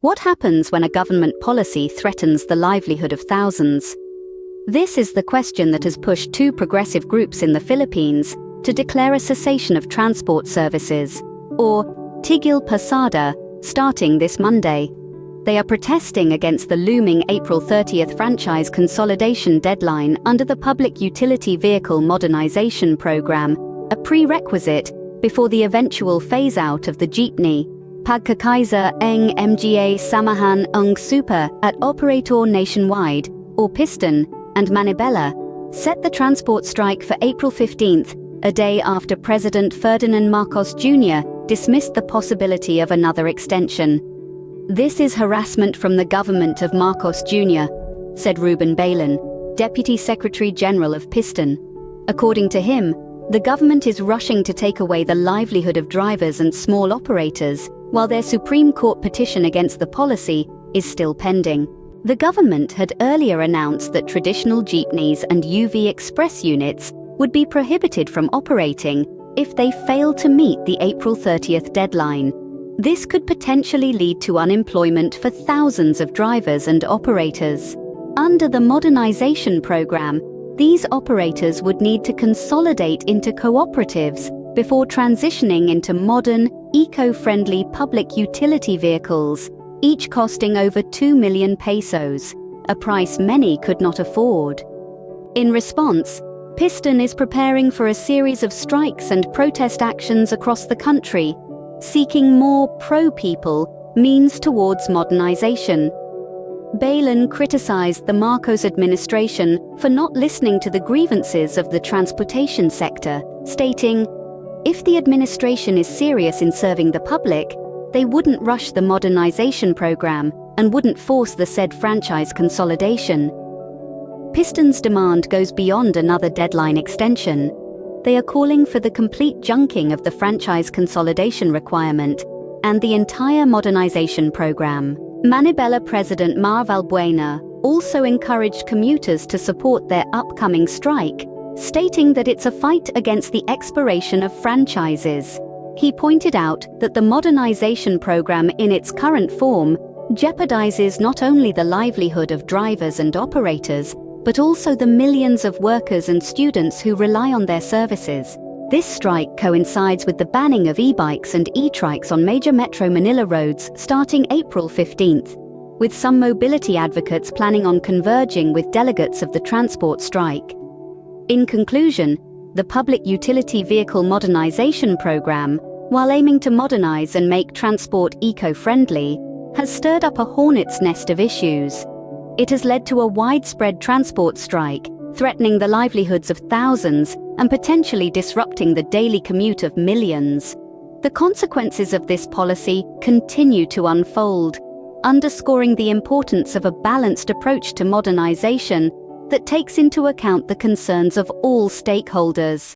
What happens when a government policy threatens the livelihood of thousands? This is the question that has pushed two progressive groups in the Philippines to declare a cessation of transport services, or Tigil Pasada, starting this Monday. They are protesting against the looming April 30th franchise consolidation deadline under the Public Utility Vehicle Modernization Program, a prerequisite before the eventual phase-out of the jeepney. Pagkakaisa ng mga samahan ng super at operator nationwide, or Piston, and Manibela, set the transport strike for April 15th, a day after President Ferdinand Marcos Jr. dismissed the possibility of another extension. "This is harassment from the government of Marcos Jr.," said Ruben Balan, Deputy Secretary General of Piston. According to him, the government is rushing to take away the livelihood of drivers and small operators, while their Supreme Court petition against the policy is still pending. The government had earlier announced that traditional jeepneys and UV express units would be prohibited from operating if they fail to meet the April 30th deadline. This could potentially lead to unemployment for thousands of drivers and operators. Under the Modernization Program, these operators would need to consolidate into cooperatives before transitioning into modern, eco-friendly public utility vehicles, each costing over 2 million pesos, a price many could not afford. In response, Piston is preparing for a series of strikes and protest actions across the country, seeking more pro-people means towards modernization. Balan criticized the Marcos administration for not listening to the grievances of the transportation sector, stating, "If the administration is serious in serving the public, they wouldn't rush the modernization program and wouldn't force the said franchise consolidation." Piston's demand goes beyond another deadline extension. They are calling for the complete junking of the franchise consolidation requirement and the entire modernization program. Manibela President Mar Valbuena also encouraged commuters to support their upcoming strike, stating that it's a fight against the expiration of franchises. He pointed out that the modernization program in its current form jeopardizes not only the livelihood of drivers and operators, but also the millions of workers and students who rely on their services. This strike coincides with the banning of e-bikes and e-trikes on major Metro Manila roads starting April 15th, with some mobility advocates planning on converging with delegates of the transport strike. In conclusion, the Public Utility Vehicle Modernization Program, while aiming to modernize and make transport eco-friendly, has stirred up a hornet's nest of issues. It has led to a widespread transport strike, threatening the livelihoods of thousands and potentially disrupting the daily commute of millions. The consequences of this policy continue to unfold, underscoring the importance of a balanced approach to modernization that takes into account the concerns of all stakeholders.